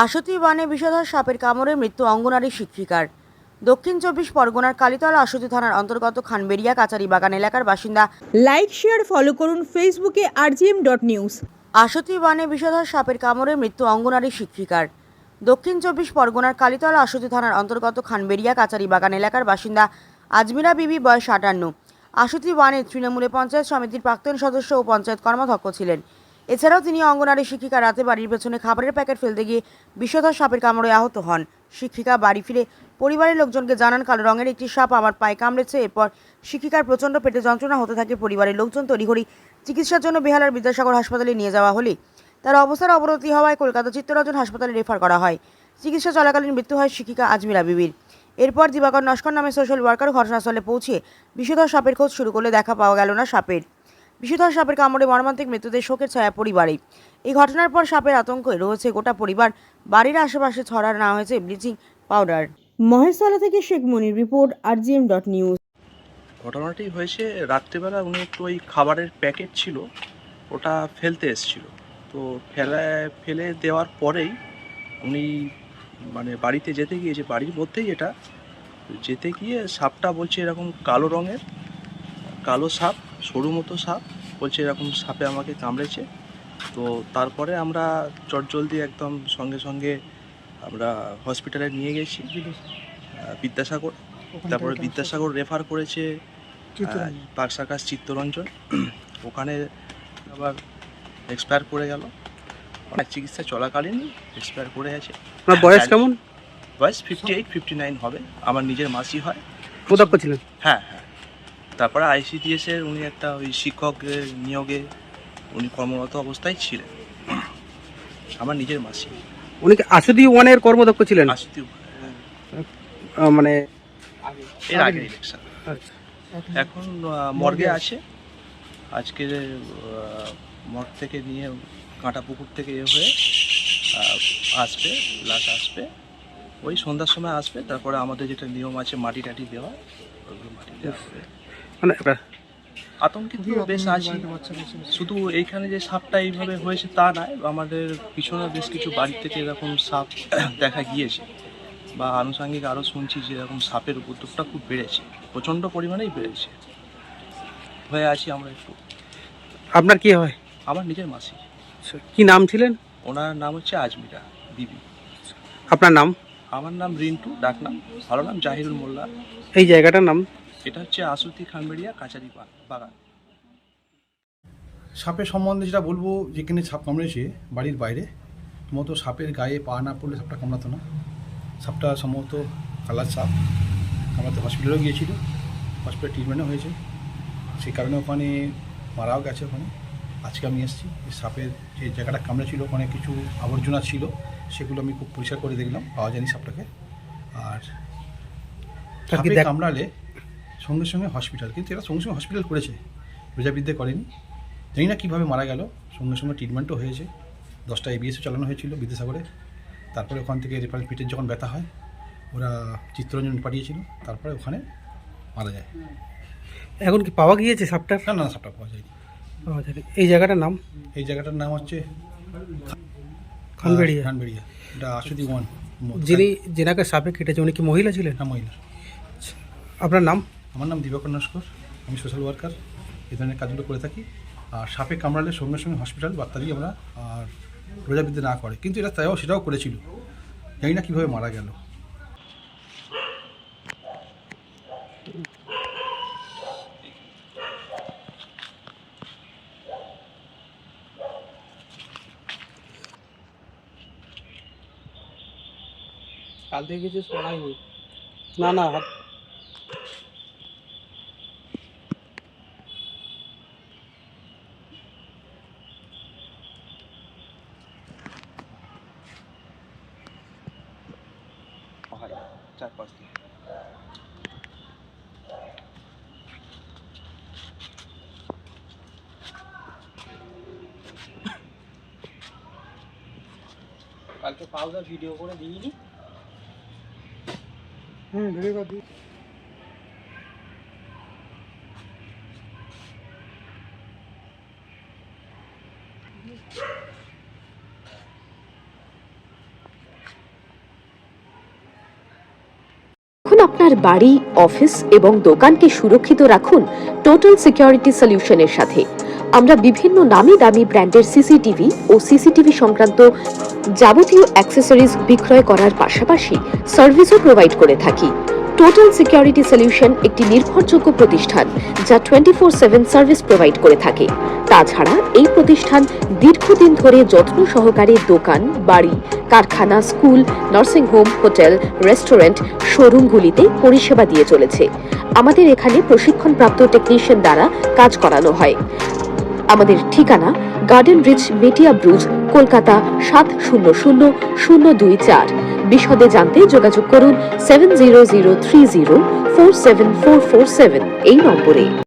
আশুতি বানে বিষধর সাপের কামড়ে মৃত্যু অঙ্গনারী শিক্ষিকার। দক্ষিণ 24 পরগনার কালীতলা আশুতি থানার অন্তর্গত খানবেড়িয়া কাচারি বাগান এলাকার বাসিন্দা। লাইক শেয়ার ফলো করুন ফেসবুকে rgm.news। আশুতি বানে বিষধর সাপের কামড়ে মৃত্যু অঙ্গনারী শিক্ষিকার। দক্ষিণ 24 পরগনার কালীতলা আশুতি থানার অন্তর্গত খানবেড়িয়া কাচারি বাগান এলাকার বাসিন্দা আজমিরা বিবি, বয়স 58। আশুতি বানে তৃণমূলে পঞ্চায়েত সমিতির প্রাক্তন সদস্য ও পঞ্চায়েত কর্মাধ্যক্ষ ছিলেন। এছাড়াও তিনি অঙ্গনারী শিক্ষিকা রাতে বাড়ির পেছনে খাবারের প্যাকেট ফেলতে গিয়ে বিষধর সাপের কামড়ে আহত হন। শিক্ষিকা বাড়ি ফিরে পরিবারের লোকজনকে জানান, কালো রঙের একটি সাপ আমার পায়ে কামড়েছে। এরপর শিক্ষিকার প্রচণ্ড পেটে যন্ত্রণা হতে থাকে। পরিবারের লোকজন তড়িঘড়ি চিকিৎসার জন্য বেহালার বিদ্যাসাগর হাসপাতালে নিয়ে যাওয়া হলে তার অবস্থার অবনতি হওয়ায় কলকাতা চিত্তরঞ্জন হাসপাতালে রেফার করা হয়। চিকিৎসা চলাকালীন মৃত্যু হয় শিক্ষিকা আজমিরা বিবির। এরপর দিবাকর নস্কর নামে সোশ্যাল ওয়ার্কার ঘটনাস্থলে পৌঁছে বিষধর সাপের খোঁজ শুরু করলে দেখা পাওয়া গেল না সাপের। বিষধর সাপের কামড়ে মর্মান্তিক মৃত্যুতে শোকের ছায়া পরিবারে। এই ঘটনার পর সাপের আতঙ্কে রয়েছে গোটা পরিবার। বাড়ির আশেপাশে ছড়ানো না হয়েছে ব্লিচিং পাউডার। মহেশতলা থেকে শেখ মনির রিপোর্ট rgm.news। ঘটনাটি হয়েছে রাত্রিবেলা। উনি একটু ওই খাবারের প্যাকেট ছিল, ওটা ফেলতে এসেছিল। তো ফেলে দেওয়ার পরেই উনি বাড়িতে যেতে গিয়েছে, বাড়ির মধ্যেই এটা যেতে গিয়ে সাপটা বলছে এরকম কালো রঙের, কালো সাপ, সরু মতো সাপ, বলছে এরকম সাপে আমাকে কামড়েছে। তো তারপরে আমরা চটজলদি একদম সঙ্গে সঙ্গে আমরা হসপিটালে নিয়ে গেছি বিদ্যাসাগর। তারপরে বিদ্যাসাগর রেফার করেছে পাকসাকাশ চিত্তরঞ্জন। ওখানে আবার এক্সপায়ার করে গেল। অনেক চিকিৎসা চলাকালীন এক্সপায়ার করে গেছে। আপনার বয়স কেমন? বয়স 58-59 হবে। আমার নিজের মাসি হয়। প্রদক্ষ ছিলেন? হ্যাঁ। তারপরে ICDS-এর উনি একটা ওই শিক্ষকের নিয়োগে উনি কর্মরত অবস্থায় ছিলেন। আমার নিজের মাসি। উনি কি আশুতি ওয়ানের কর্মদক্ষ ছিলেন? আশুতি মানে এর আগে ইলেকশন। এখন মর্গে আছে। আজকে মর্গ থেকে নিয়ে কাঁটাপুকুর থেকে হয়ে আসবে, লাশ আসবে ওই সন্ধ্যার সময় আসবে। তারপরে আমাদের যেটা নিয়ম আছে মাটি টাটি দেওয়া, ওইগুলো মাটি দেওয়া হবে। মানে আতঙ্কিত বেশ আছি। শুধু এইখানে যে সাপটা এইভাবে হয়েছে তা নয়, আমাদের পিছনে বেশ কিছু বাড়ি থেকে এরকম সাপ দেখা গিয়েছে, বা আনুষঙ্গিক আরও শুনছি যে এরকম সাপের উপদ্রবটা খুব বেড়েছে, প্রচণ্ড পরিমাণেই বেড়েছে। হয়ে আছি আমরা একটু। আপনার কি হয়? আমার নিজের মাসি। কি নাম ছিলেন? ওনার নাম হচ্ছে আজমিরা বিবি। আপনার নাম? আমার নাম রিন্টু, ডাকনাম। ভালো নাম জাহিরুল মোল্লা। এই জায়গাটার নাম? এটা হচ্ছে আশুতি খানবেড়িয়া কাচারি বাগান। সাপের সম্বন্ধে যেটা বলবো, যেখানে সাপ কামড়েছে বাড়ির বাইরে, সম্ভবত সাপের গায়ে পা না পড়লে সাপটা কামড়াতো না। সাপটা সম্ভবত কালার সাপ। কামড়াতে হসপিটালেও গিয়েছিল, হসপিটালে ট্রিটমেন্টও হয়েছে, সেই কারণে ওখানে মারাও গেছে। ওখানে আজকে আমি এসেছি। সাপের যে জায়গাটা কামড়েছিল ওখানে কিছু আবর্জনা ছিল, সেগুলো আমি খুব পরিষ্কার করে দেখলাম, পাওয়া যায়নি সাপটাকে। আর সাপে কামড়ালে সঙ্গে সঙ্গে হসপিটাল, কিন্তু এরা সঙ্গে সঙ্গে হসপিটাল করেছে, প্রজাবিদ্যা করেনি। জানি না কীভাবে মারা গেল। সঙ্গে সঙ্গে ট্রিটমেন্টও হয়েছে। 10টা ABSও চালানো হয়েছিল বিদ্যাসাগরে। তারপরে ওখান থেকে রেফারেল পিঠের যখন ব্যথা হয় ওরা চিত্তরঞ্জন পাঠিয়েছিল, তারপরে ওখানে মারা যায়। এখন কি পাওয়া গিয়েছে সাপটা? না, সাপটা পাওয়া যায়নি। এই জায়গাটার নাম? এই জায়গাটার নাম হচ্ছে খানবেড়িয়া। খানবেড়িয়া। এটা আশুতি ওয়ান। যেনাকে সাপে কেটেছে উনি কি মহিলা ছিলেন? হ্যাঁ, মহিলা। আপনার নাম? আমার নাম দিবাকর নস্কর। আমি সোশ্যাল ওয়ার্কার, এই ধরনের কাজগুলো করে থাকি। আর সাপে কামড়ালে সঙ্গে সঙ্গে হসপিটাল বার্তা দিই আমরা, আর প্রজাবিদ্যা না করে। কিন্তু এরা সেটাও করেছিল, জানি না কীভাবে মারা গেল। কাল থেকে কিছু শোনায়নি। না হাত হয় 4-5 দিন। কালকে পাউডার ভিডিও করে দিইনি। ভিডিও করে দিই। আপনার বাড়ি, অফিস এবং দোকানকে সুরক্ষিত রাখুন টোটাল সিকিউরিটি সলিউশনের সাথে। আমরা বিভিন্ন নামি দামি ব্র্যান্ডের সিসিটিভি ও সিসিটিভি সংক্রান্ত যাবতীয় অ্যাক্সেসরিজ বিক্রয় করার পাশাপাশি সার্ভিসও প্রোভাইড করে থাকি। টোটাল সিকিউরিটি সলিউশন একটি নির্ভরযোগ্য প্রতিষ্ঠান যা 24/7 সার্ভিস প্রোভাইড করে থাকে। তাছাড়া এই প্রতিষ্ঠান দীর্ঘদিন ধরে যত্ন সহকারে দোকান, বাড়ি, কারখানা, school, nursing home, hotel, restaurant, শোরুমগুলিতে পরিষেবা দিয়ে চলেছে। আমাদের এখানে প্রশিক্ষণপ্রাপ্ত টেকনিশিয়ান দ্বারা কাজ করানো হয়। আমাদের ঠিকানা গার্ডেন রিচ, মেটিয়া ব্রুজ, কলকাতা 700024। বিশদে জানতে যোগাযোগ করুন 7003047447 এই নম্বরে।